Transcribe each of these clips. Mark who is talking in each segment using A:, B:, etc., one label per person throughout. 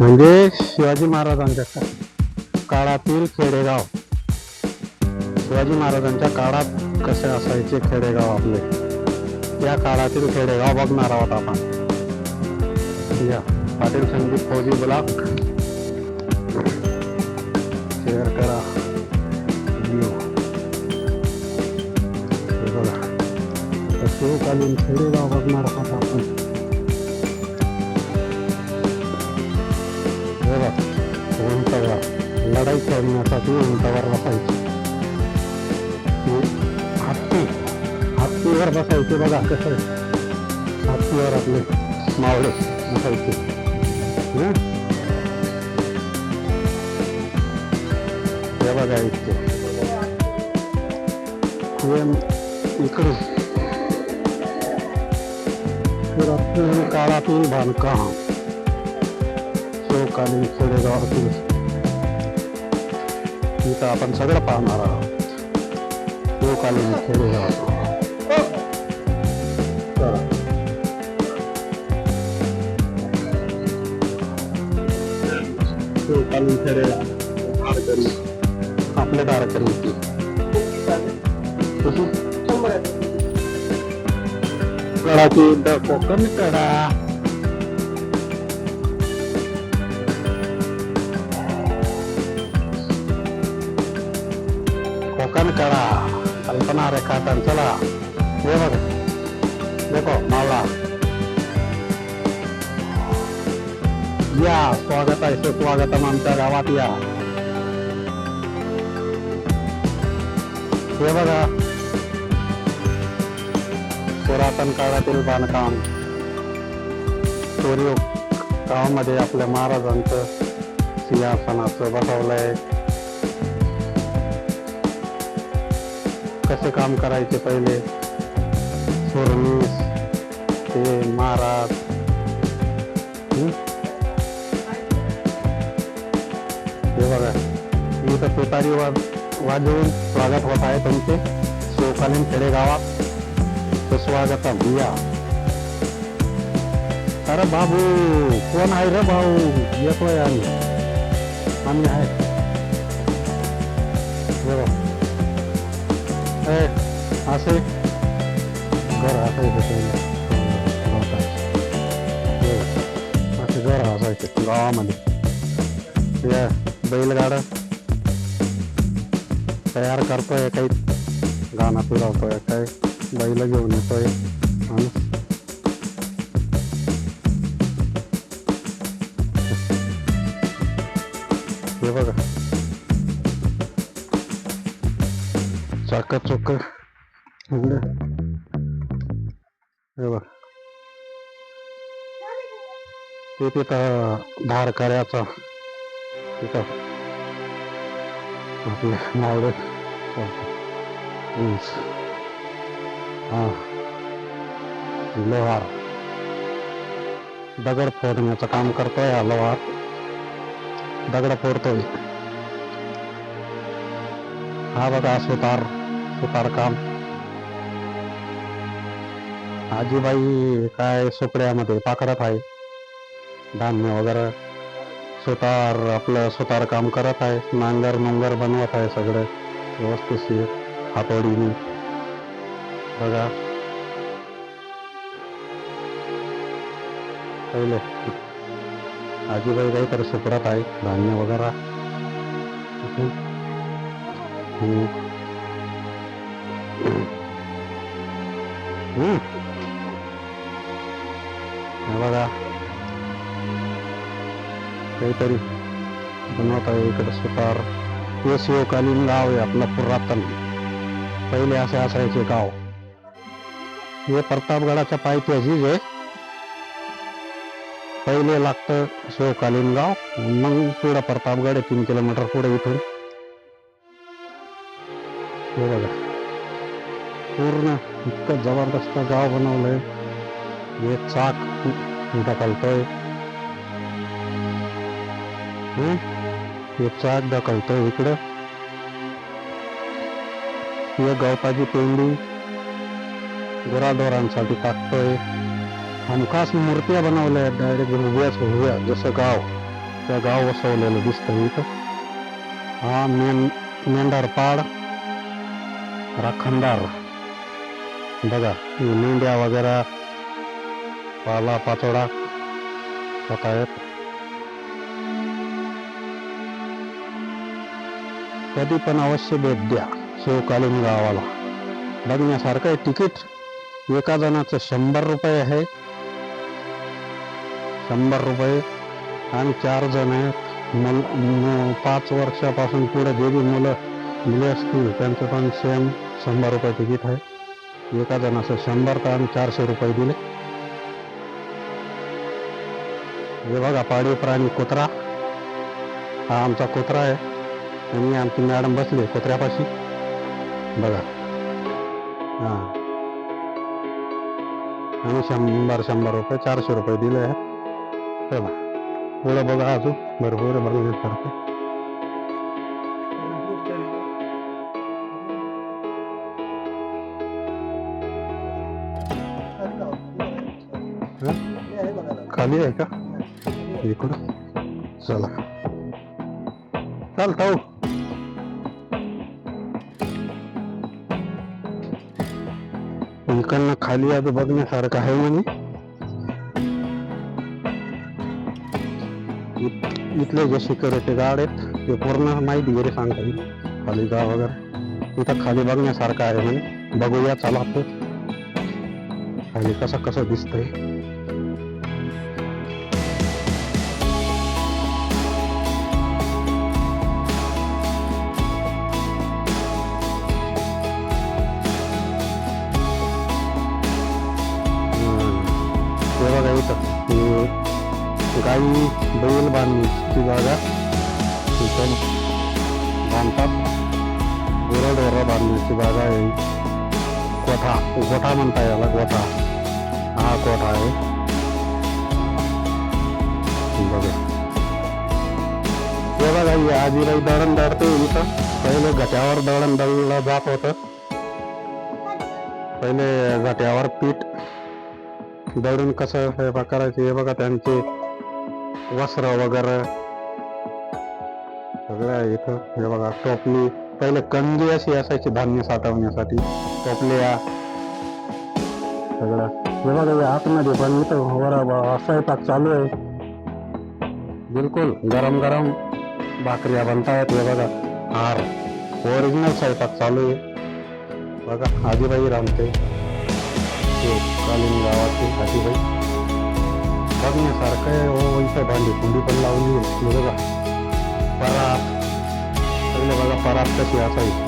A: म्हणजे शिवाजी महाराजांच्या काळातील खेडेगाव. शिवाजी महाराजांच्या काळात कसे असायचे खेडेगाव आपले, त्या काळातील खेडेगाव बघणार आहोत आपण. या पाटील संदीप फौजी ब्लॉक शेअर करा व्हिडिओ. बघा शिवकालीन खेडेगाव बघणार आहोत आपण. बघा उंटावर लढाई करण्यासाठी उंटावर बसायचे. हत्तीवर बसायचे. बघा कसं हत्तीवर आपले मावळे बसायचे. हे बघा इतके इकडे काळातील बांधकाम शिवकालीन खेडेगावातील इथं आपण सगळं पाहणार आहोत. शिवकालीन खेडेगाव शिवकालीन खेडेगाव आपल्या दाराकडे कोकण कडा कोकण कडा कल्पना रेखाटन. चला ये बघा देखो मावळा या स्वागत आहे. सुस्वागतम आमच्या गावात या. हे बघा पुरातन काळातील बांधकाम. कोरीव गावामध्ये आपल्या महाराजांचं सिंहासनाचं बसवलंय. कसे काम करायचे पहिले सुरनीस ते महाराज. हे बघा इथं तुतारी वाजवून स्वागत होत आहे तुमचे शिवकालीन खेडेगावात. स्वागतम या. अरे बाबू कोण आहे रे भाऊ? येतोय आम्ही आहे. असे घर असायचे असे घर असायचे गावामध्ये. बैलगाडा तयार करतोय काही गाणं फिरवतोय काही बैल घेऊन येतोय. हे बघा चाक चोक. हे बघा ते तिथं धार कार्याचा तिथं आपले मावळे लोहार दगड फोडण्याचं काम करतोय. हा लोहार दगड फोडतोय. हा बघा सुतार काम. आजीबाई काय सुकड्यामध्ये पाकडत आहे धान्य वगैरे. सुतार काम करत आहे. नांगर बनवत आहे सगळं व्यवस्थित हातोडीने. बघा पहिले आजीबाई काहीतरी सुकडत आहे धान्य वगैरे. बघा काहीतरी बनवत आहे इकडे सुतार. हे शिवकालीन गाव आहे आपलं पुरातन. पहिले असे असायचे गाव. हे प्रतापगडाच्या पायथ्याशीच आहे. पहिले लागतं शिवकालीन गाव, मग पुढं प्रतापगड 3 किलोमीटर पुढे इथून. हे बघा पूर्ण इतकं जबरदस्त गाव बनवलंय. हे चाक ढकलतोय. हे चाक ढकलतोय इकडं. हे गवताची पेंडी गुराढोरांसाठी टाकतोय. हमखास मूर्त्या बनवल्या डायरेक्ट उभ्या जसं गाव त्या गाव वसवलेलं दिसतं इथं. हा मेंढरपाड राखणदार बघा, मेंढ्या वगैरे पाला पाचोडा होत आहेत. कधी पण अवश्य भेट द्या शिवकालीन गावाला. बघण्यासारखं आहे. तिकीट एका जणाचं 100 रुपये आहे, 100 रुपये. आणि 4 जण आहेत. 5 वर्षापासून पुढे जे बी मुले असतील त्यांचं पण सेम 100 रुपये तिकीट आहे. एका जणाचं 100 तर आम्ही 400 रुपये दिले. हे बघा पाळीव प्राणी कुत्रा, हा आमचा कुत्रा आहे आणि आमची मॅडम बसली कुत्र्यापाशी बघा. हा आणि 100 रुपये 400 रुपये दिले आहेत. चला पुढे बघा, अजून भरपूर बघण्यासारखं. खाली आहे का इकडं? चला चालता. इकडनं खाली आज बघण्यासारखं आहे म्हणे. इथले जे सिक्युरिटी गार्ड आहेत ते पूर्ण माहिती वगैरे सांगता येईल खाली गाव वगैरे. इथं खाली बघण्यासारखं आहे म्हणे. बघूया चला खाली कसं दिसतंय. बघा इथं गाई बैल बांधण्याची जागा इथं बांधतात. गुरंढोरं बांधण्याची जागा आहे. गोठा म्हणता याला, गोठा. हा गोठा आहे बघा. हे बघा ही आजीबाई दळण दळते इथं. पहिले घट्यावर दळण दळलं जात होतं. पहिले घट्यावर पीठ दळून कसं स्वयंपाक करायचे हे बघा. त्यांचे वस्त्र वगैरे सगळं आहे इथं. हे बघा टोपली, पहिले कंदी अशी असायची धान्य साठवण्यासाठी, टोपल्या सगळं. हे बघा आतमध्ये पण इथं वर स्वयंपाक चालू आहे. बिलकुल गरम गरम भाकऱ्या बनतायत. हे बघा हार ओरिजिनल स्वयंपाक चालू आहे बघा. आजीबाई रामते कालीन गावाची आजीबाई बघण्यासारखं आहे. हो इथं भांडी कुंडी पण लावली आहे बघा. परात पहिले बघा परात कशी असायची.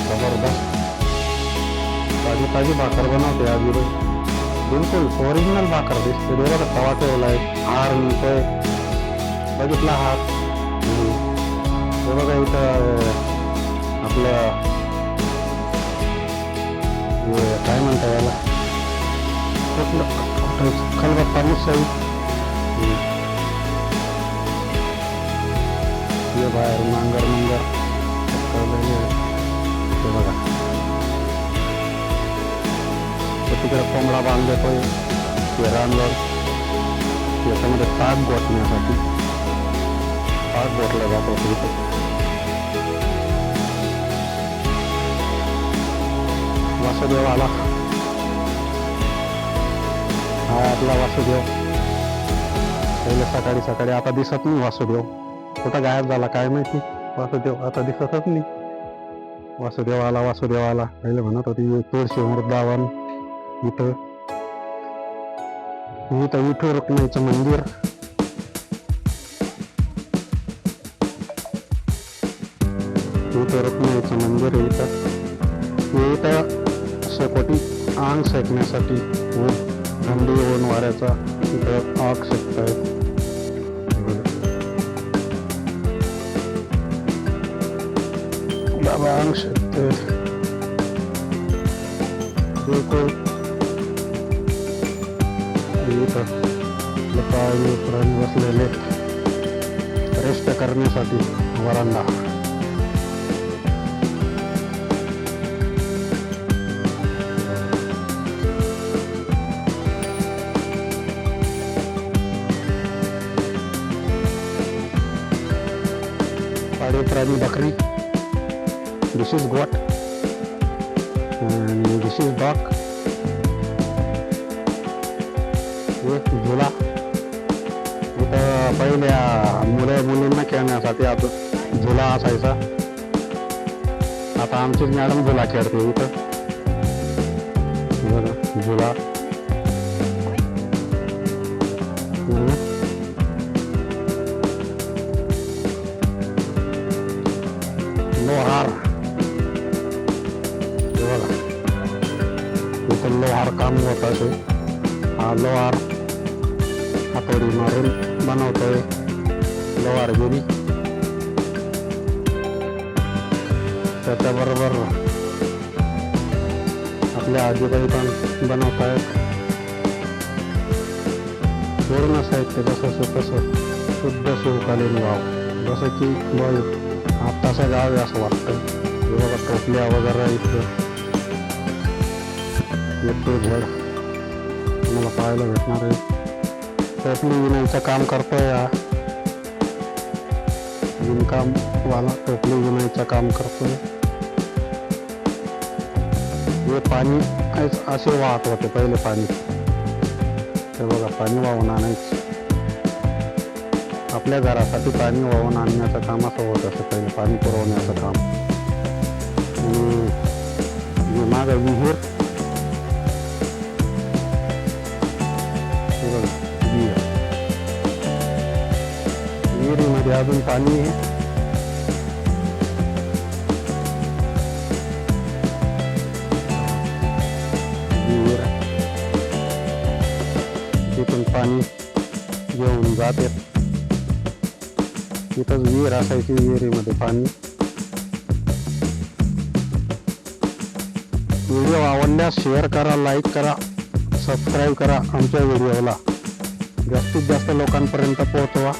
A: जबरदस्त ताजी भाकर बनवते आजीबाई. बिलकुल ओरिजिनल भाकर दिसते. बघा तवा ठेवलाय, हार मिळतोय बघितला हार. हे बघा इथं आपलं काय म्हणता याला, खलबत्ता मुसळी. हे बाहेर नांगर ते बघा. तिकडे कोंबडा बांधतोय रानवर. याच्यामध्ये ताक गोठण्यासाठी ताक गोठला जात होतं इथं. वासुदेव आला, हा आपला वासुदेव. पहिले सकाळी आता दिसत नाही वासुदेव. कुठं गायब झाला काय माहिती. वासुदेव आता दिसतच नाही. वासुदेव आला पहिले म्हणत होती. तुळशी वृंदावन इथं विठू रुक्माईचं मंदिर. विठू रुक्माईचं मंदिर आहे इथं. शेकोटी आग शेकण्यासाठी थंडी ऊन वाऱ्याचा इथं आग शेकतायत. बाबा आग शेकते बिलकुल. इथं प्राणी बसलेले रेस्ट करण्यासाठी वरांडा. प्राणी बकरी. दिस is got and this is dog. एक झुला. इथं पहिल्या मुलींना खेळण्यासाठी आता झुला असायचा. आता आमचीच मॅडम झुला खेळते इथं. बघा झुला. लोहार. बघा इथं लोहार काम होत असे. हा लोहार हातोडी मारून बनवतोय लोहारगिरी. त्याच्याबरोबर आपल्या आजीबाई पण बनवत आहेत. पूर्ण साहित्य जसं तसं शुद्ध शिवकालीन गाव, जसं की आत्ताचं गाव आहे असं वाटतं. हे बघा टोपल्या वगैरे इथं येतो झड मला पाहायला भेटणार आहे. टोपली विणायचं काम करतोय हा विणकाम वाला. टोपली विणायचं काम करतोय. हे पाणी असे वाहत होते पहिले पाणी. हे बघा पाणी वाहून आणायचं. आपल्या घरासाठी पाणी वाहून आणण्याचं काम असं होत असं पहिले, पाणी पुरवण्याचं काम. आणि मागं विहीर. विहिरीमध्ये अजून पाणी आहे. विहीर तिथून पाणी घेऊन जाते. तिथंच विहीर असायची. विहिरीमध्ये पाणी. व्हिडिओ आवडल्यास शेअर करा, लाईक करा, सबस्क्राईब करा. आमच्या व्हिडिओला जास्तीत जास्त लोकांपर्यंत पोहोचवा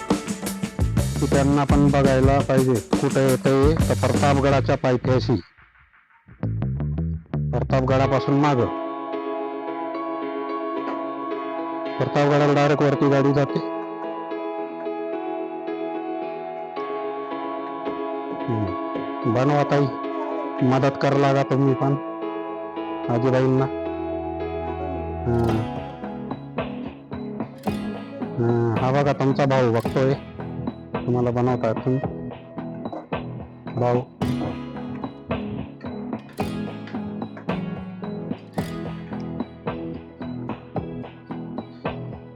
A: की त्यांना पण बघायला पाहिजे. कुठे येतंय तर प्रतापगडाच्या पायथ्याशी, प्रतापगडापासून माग. प्रतापगडाला डायरेक्ट वरती गाडी जाते. बनवा ताई, मदत करा लागा तुम्ही पण आजीबाईंना. हा बघा तुमचा भाऊ बघतोय, तुम्हाला बनवता तुम्ही भाऊ.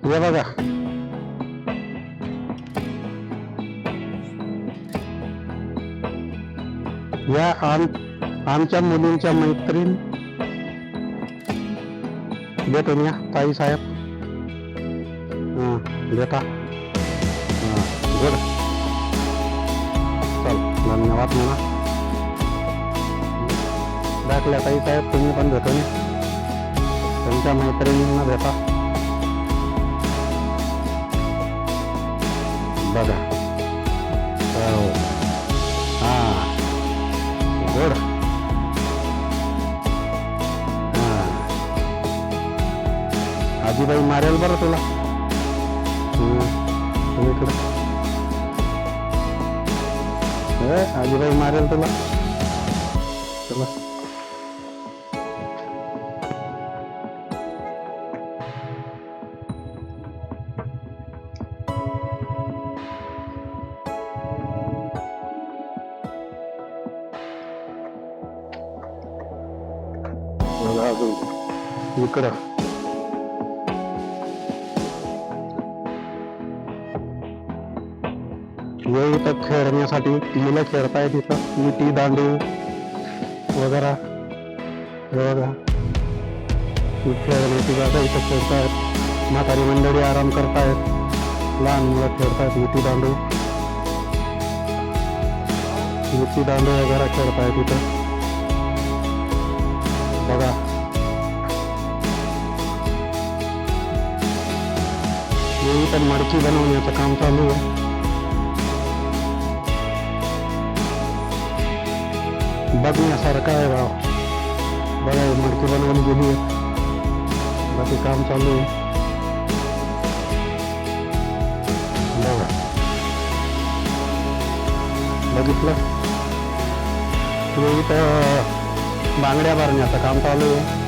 A: हे बघा या आमच्या मुलींच्या मैत्रीण भेटून या ताई साहेब. बेटा गुड. चल धन्यवाद म्हणा. दाखल्या ताई साहेब तुम्ही पण भेटून या. तुमच्या मैत्रिणींना भेटा. बघा हा गुड. आजीबाई मारेल बरं तुला. इकडे आजीबाई मारेल तुला. चला इकडं हे इथं खेळण्यासाठी मुलं खेळतायत. इथं विटी दांडू वगैरे बघा खेळण्याची जागा इथं खेळतायत. म्हातारी मंडळी आराम करतायत. लहान मुलं खेळतायत विटी दांडू. विटी दांडू वगैरे खेळतायत इथं बघा. इथं मडकी बनवण्याचं काम चालू आहे. बघण्यासारखं आहे भाव. बघा मडकी बनवून गेली आहे. बाकी काम चालू आहे बघा. बघितलं हे इथं बांगड्या भरण्याचं काम चालू आहे.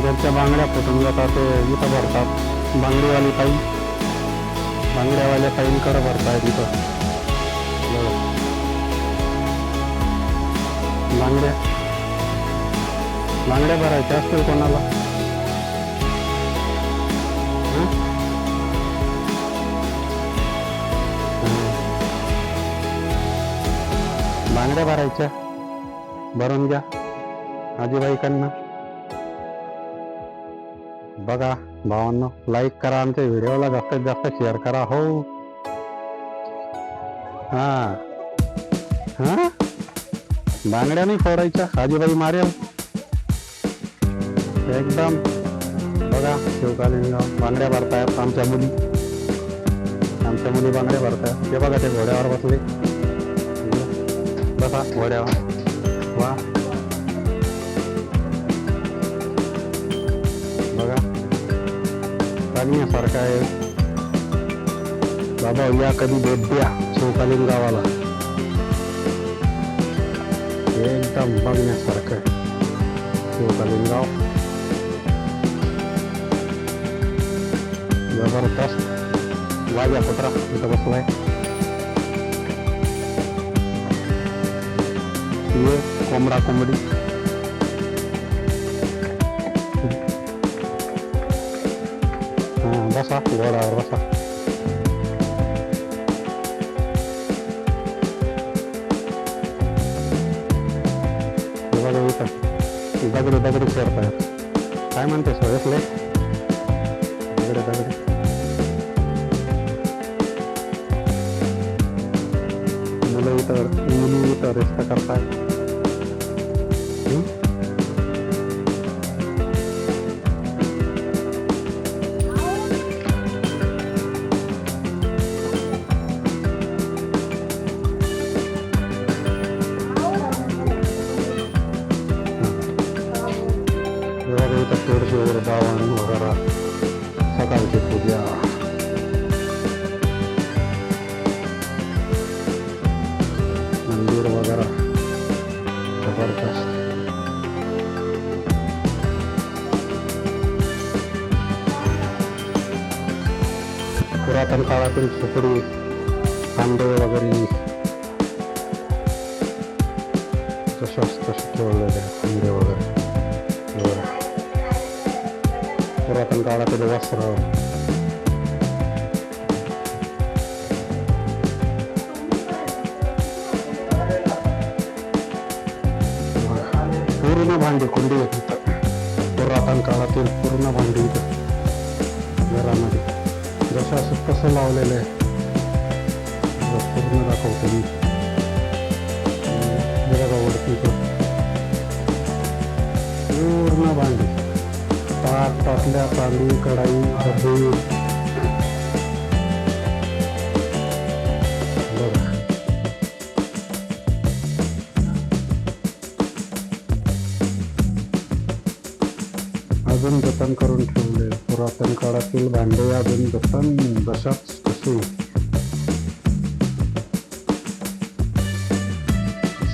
A: घरच्या बांगड्या फुटून जातात ते इथं भरतात. बांगडीवाली ताई बांगड्यावाल्या ताईंकडे भरतायत इथं. बांगड्या बांगड्या भरायच्या असतील कोणाला बांगड्या भरायच्या भरून घ्या आजीबाईकांना. बघा भावांनो, लाईक करा आमच्या व्हिडिओला, जास्तीत जास्त शेअर करा. हो हा हा बांगड्या नाही फोडायच्या, आजीबाई मारेल एकदम. बघा शिवकालीन गाव बांगड्या भरतायत आमच्या मुली बांगड्या भरतायत. ते बघा ते घोड्यावर बसले, बसा घोड्यावर. वा बघा बघण्यासारखं आहे. बाबा या कधी भेट द्या शिवकालीन गावाला, एकदम बघण्यासारखं आहे शिवकालीन गाव. जबरदस्त वाजा पत्रा इथं बसलाय. ये कोंबडा कोंबडी बसा घोड्यावर बसा. बघा इथं दगडी सोडतायत. काय म्हणते सोयसले दगडी मुली इथं रेस्ट करतायत. तुळशीवर बावण वगैरे सकाळची पूजा. मंदिर वगैरे जबरदस्त. पुरातन काळातील सुकडी कांदे वगैरे तशाच तसे ठेवलेले कांदे वगैरे. पुरातन काळातील वस्त्र. पूर्ण भांडी कुंडी होती पुरातन काळातील पूर्ण भांडी इथं घरामध्ये. जसं कसं लावलेलं आहे पूर्ण दाखवतो मी. वरती पूर्ण भांडी, ताट ताटल्या तांदूळ कढाई डबे. अजून जतन करून ठेवले पुरातन काळातील भांडे. अजून जतन जशाच तसे.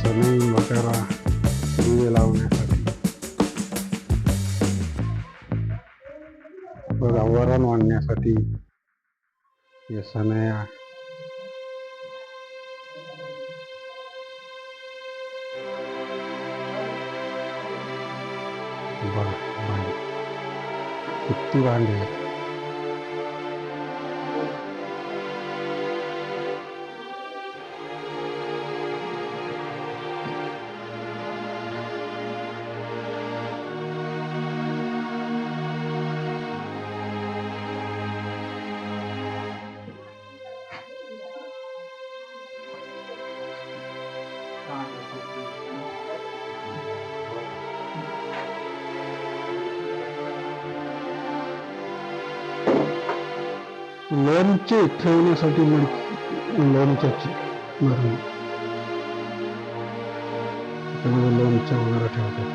A: सनई वगैरे दिवे लावण्यासाठी. बघा वरण वाढण्यासाठी हे सनया. भांडी किती भांडी आहेत. लोणचे ठेवण्यासाठी लोणच्याची मरणी त्यामध्ये लोणचे वगैरे ठेवतात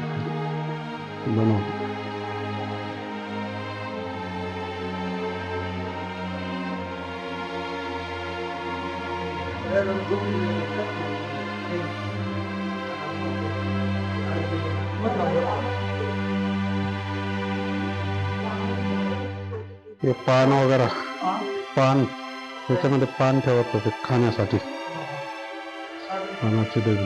A: बनवतात. हे पान वगैरे पान त्याच्यामध्ये पान ठेवत होते खाण्यासाठी पानाची देवी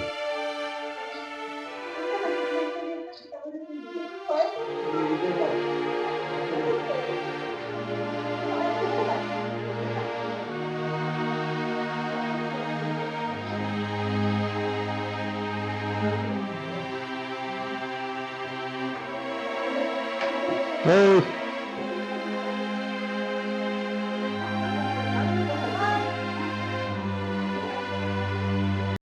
A: Hey